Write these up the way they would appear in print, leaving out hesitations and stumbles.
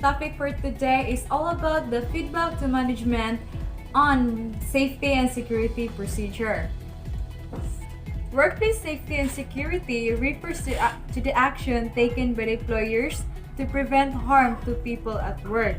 topic for today is all about the feedback to management on safety and security procedure. Workplace safety and security refers to the action taken by the employers to prevent harm to people at work.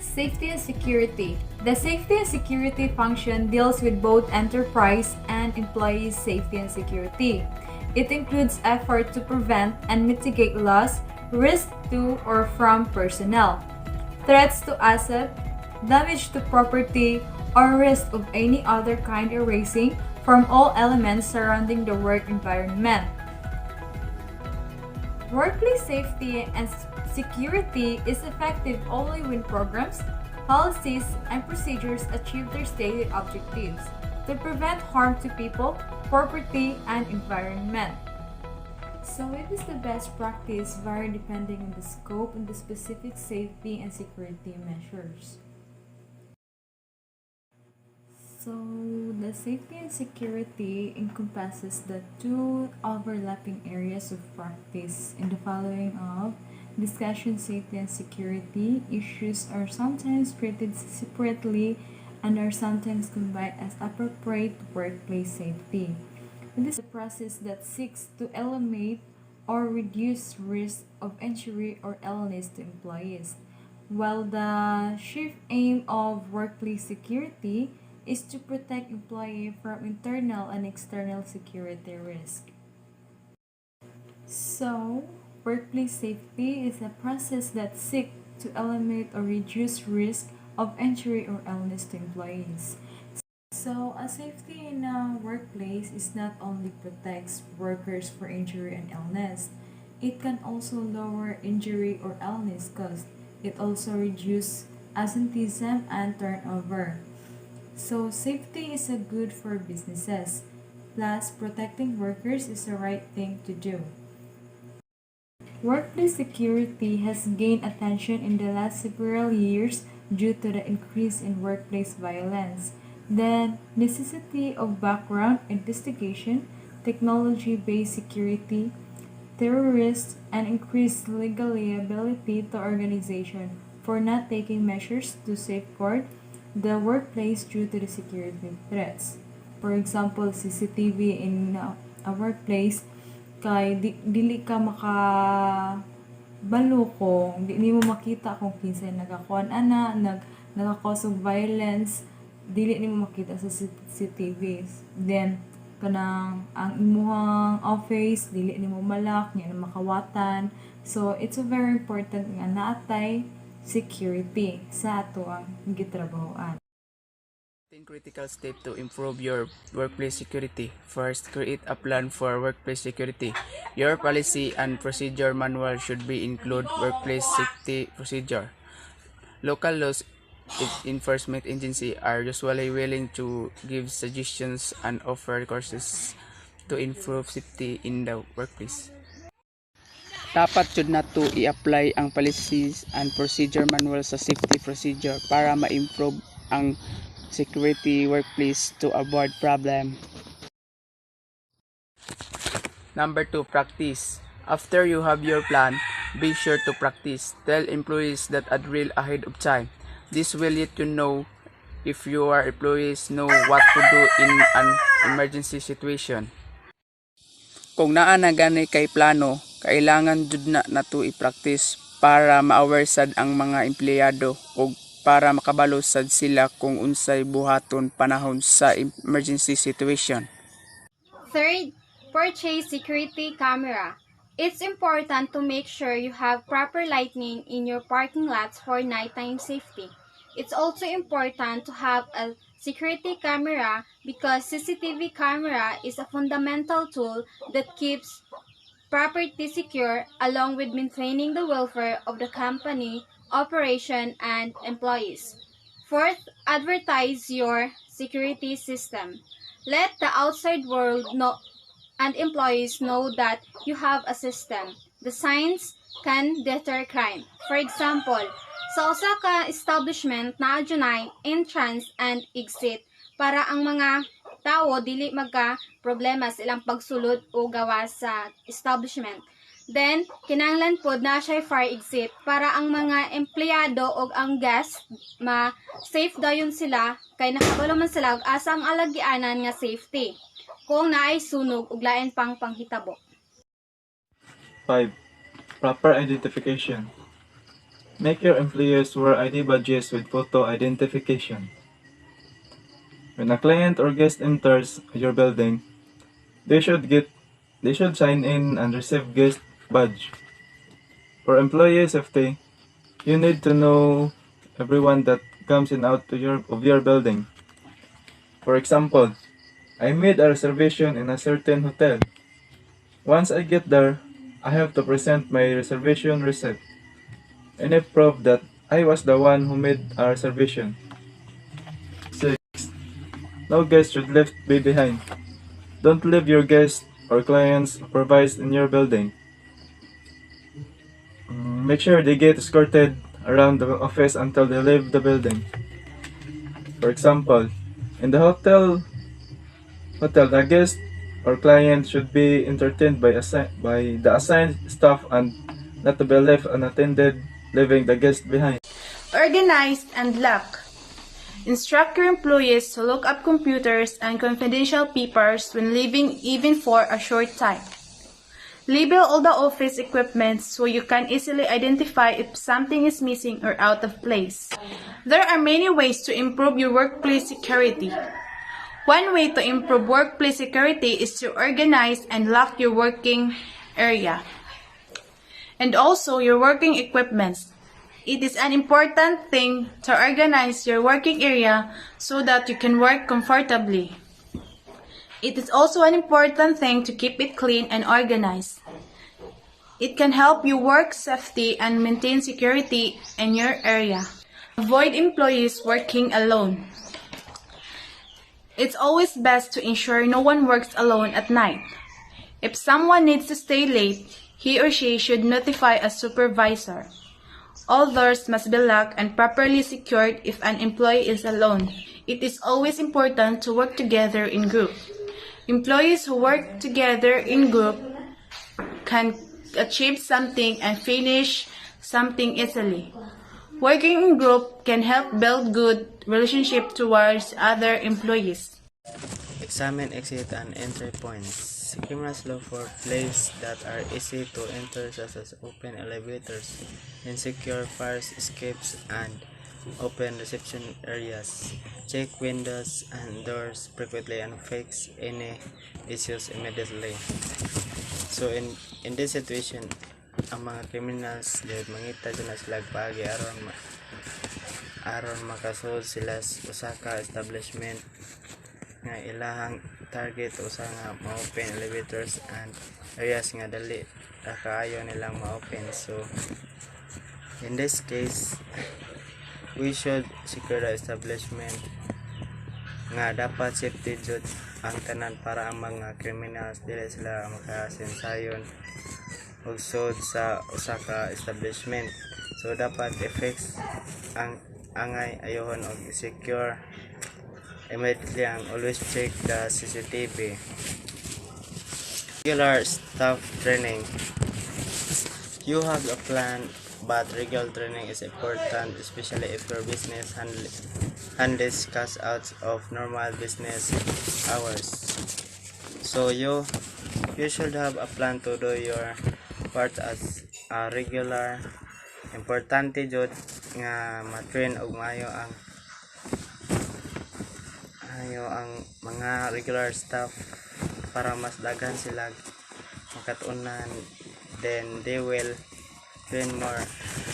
Safety and security. The safety and security function deals with both enterprise and employee safety and security. It includes effort to prevent and mitigate loss, risk to or from personnel, threats to asset, damage to property, or risk of any other kind arising from all elements surrounding the work environment. Workplace safety and security is effective only when programs, policies, and procedures achieve their stated objectives to prevent harm to people, property, and environment. So it is the best practice vary depending on the scope and the specific safety and security measures. So the safety and security encompasses the two overlapping areas of practice in the following of discussion. Safety and security issues are sometimes treated separately and are sometimes combined as appropriate workplace safety. This is a process that seeks to eliminate or reduce risk of injury or illness to employees, while the chief aim of workplace security is to protect employee from internal and external security risk. So, workplace safety is a process that seeks to eliminate or reduce risk of injury or illness to employees. So, a safety in a workplace is not only protects workers for injury and illness, it can also lower injury or illness cost. It also reduces absenteeism and turnover. So, safety is a good for businesses. Plus, protecting workers is the right thing to do. Workplace security has gained attention in the last several years due to the increase in workplace violence, the necessity of background investigation, technology-based security, terrorists, and increased legal liability to organizations for not taking measures to safeguard the workplace due to the security threats. For example, CCTV in a workplace, kay dili ka makabalo kung di mo makita kung kinsay nagakuan ana nagaka-cause of violence, dili nimo makita sa CCTV. Then kanang ang imuhang office dili nimo malak nya makawatan. So it's a very important nga naatay security sa ato ang gitrabahoan. 10 critical steps to improve your workplace security. First, create a plan for workplace security. Your policy and procedure manual should be include workplace safety procedure. Local laws enforcement agency are usually willing to give suggestions and offer courses to improve safety in the workplace. Dapat jud nato i-apply ang policies and procedure manual sa safety procedure para ma-improve ang security workplace to avoid problem. Number 2, practice. After you have your plan, be sure to practice. Tell employees that a drill ahead of time. This will let you know if your employees know what to do in an emergency situation. Kung naa na gani kay plano, kailangan jud na nato i-practice para ma-aware sad ang mga empleyado ug para makabalo sad sila kung unsay buhaton panahon sa emergency situation. Third, purchase security camera. It's important to make sure you have proper lighting in your parking lots for nighttime safety. It's also important to have a security camera because CCTV camera is a fundamental tool that keeps property secure along with maintaining the welfare of the company, operation, and employees. Fourth, advertise your security system. Let the outside world know and employees know that you have a system. The signs can deter crime. For example, sa usa ka establishment naa adunay entrance and exit para ang mga tao dili magka problema sa ilang pagsulod o gawas sa establishment. Then, kinahanglan pod na siya fire exit para ang mga empleyado o ang guest ma-safe dayon sila kay nakabalo man sila og asa ang alagianan nga safety kung naay sunog ug lain pang panghitabo. 5. Proper identification. Make your employees wear ID badges with photo identification. When a client or guest enters your building, they should sign in and receive guest badge. For employee safety, you need to know everyone that comes in out of your building. For example, I made a reservation in a certain hotel. Once I get there, I have to present my reservation receipt and a proof that I was the one who made a reservation. 6. No guest should be behind. Don't leave your guests or clients supervised in your building. Make sure they get escorted around the office until they leave the building. For example, in the hotel, the guest or client should be entertained by the assigned staff and not to be left unattended, leaving the guest behind. Organize and lock. Instruct your employees to look up computers and confidential papers when leaving even for a short time. Label all the office equipment so you can easily identify if something is missing or out of place. There are many ways to improve your workplace security. One way to improve workplace security is to organize and lock your working area and also your working equipment. It is an important thing to organize your working area so that you can work comfortably. It is also an important thing to keep it clean and organized. It can help you work safety and maintain security in your area. Avoid employees working alone. It's always best to ensure no one works alone at night. If someone needs to stay late, he or she should notify a supervisor. All doors must be locked and properly secured if an employee is alone. It is always important to work together in group. Employees who work together in group can achieve something and finish something easily. Working in group can help build good relationship towards other employees. Examine exit and entry points. Criminals look for places that are easy to enter, such as open elevators, insecure fire escapes, and open reception areas. Check windows and doors frequently and fix any issues immediately. So in this situation, ang mga criminals dahil mangita dyan na sila pagi aron makasold sila usa ka establishment nga ilahang target usa nga ma-open elevators and areas nga dali ra kaayo nilang ma-open. So in this case, we should secure the establishment nga dapat safety jud ang tanan para ang mga criminals dili sila makasensayon og sod sa usa ka establishment. So dapat i-fix ang angay ayohon og secure immediately ang always check the CCTV. Regular staff training. You have a plan, but regular training is important, especially if your business handles cash outs of normal business hours. So you should have a plan to do your part as a regular. Importante jud nga ma-train og maayo ang mga regular staff para mas daghan sila makatunan, then they will train more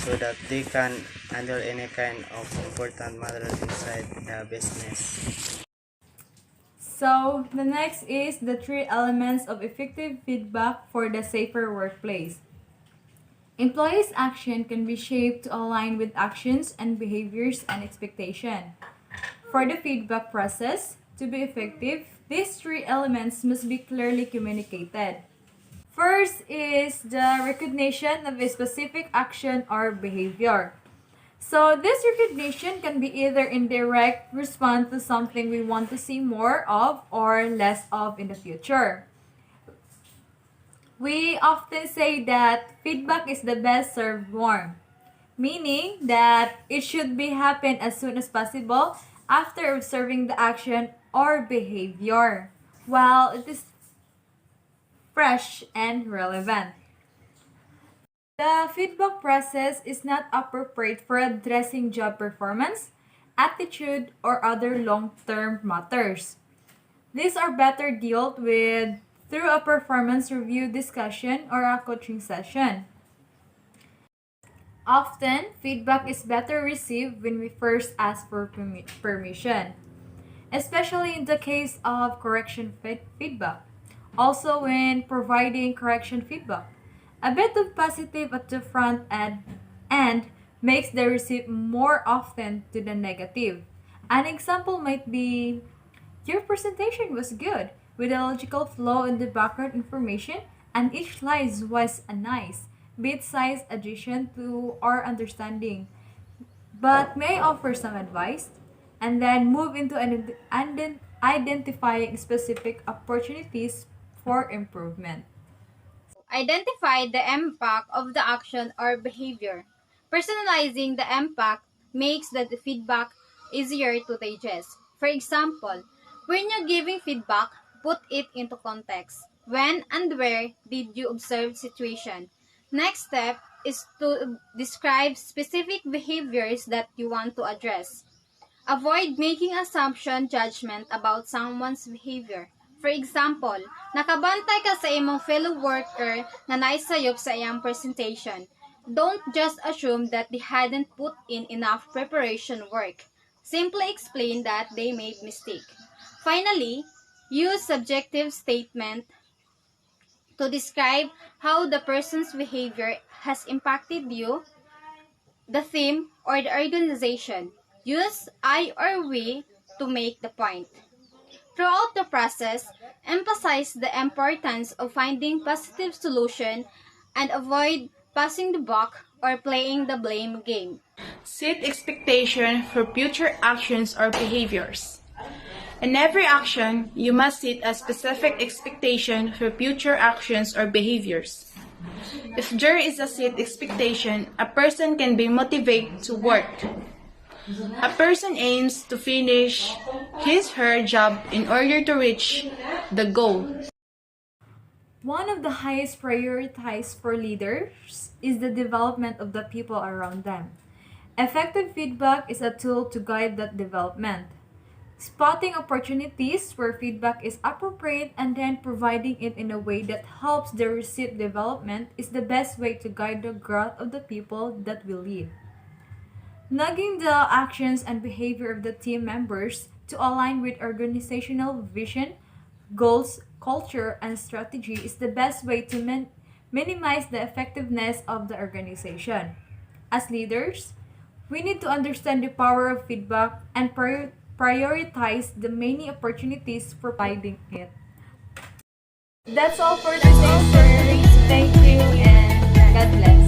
so that they can handle any kind of important matters inside the business. So, the next is the 3 elements of effective feedback for the safer workplace. Employees' action can be shaped to align with actions and behaviors and expectation. For the feedback process to be effective, these 3 elements must be clearly communicated. First is the recognition of a specific action or behavior. So this recognition can be either indirect response to something we want to see more of or less of in the future. We often say that feedback is the best served warm, meaning that it should be happen as soon as possible after observing the action or behavior, while it is fresh and relevant. The feedback process is not appropriate for addressing job performance, attitude, or other long-term matters. These are better dealt with through a performance review discussion or a coaching session. Often, feedback is better received when we first ask for permission, especially in the case of correction feedback. Also, when providing correction feedback, a bit of positive at the front end makes the receipt more often to the negative. An example might be your presentation was good, with a logical flow in the background information, and each slide was a nice, bit-sized addition to our understanding. But may I offer some advice? And then move into identifying specific opportunities for improvement. Identify the impact of the action or behavior. Personalizing the impact makes the feedback easier to digest. For example, when you're giving feedback, put it into context. When and where did you observe situation? Next step is to describe specific behaviors that you want to address. Avoid making assumption judgment about someone's behavior. For example, nakabantay ka sa imong fellow worker na naisayop sa iyang presentation. Don't just assume that they hadn't put in enough preparation work. Simply explain that they made mistake. Finally, use subjective statement to describe how the person's behavior has impacted you, the theme, or the organization. Use I or we to make the point. Throughout the process, emphasize the importance of finding positive solution and avoid passing the buck or playing the blame game. Set expectation for future actions or behaviors. In every action, you must set a specific expectation for future actions or behaviors. If there is a set expectation, a person can be motivated to work. A person aims to finish his/her job in order to reach the goal. One of the highest prioritized for leaders is the development of the people around them. Effective feedback is a tool to guide that development. Spotting opportunities where feedback is appropriate and then providing it in a way that helps the received development is the best way to guide the growth of the people that we lead. Nugging the actions and behavior of the team members to align with organizational vision, goals, culture, and strategy is the best way to minimize the effectiveness of the organization. As leaders, we need to understand the power of feedback and prioritize the many opportunities for providing it. That's all for today, sir. Thank you and God bless.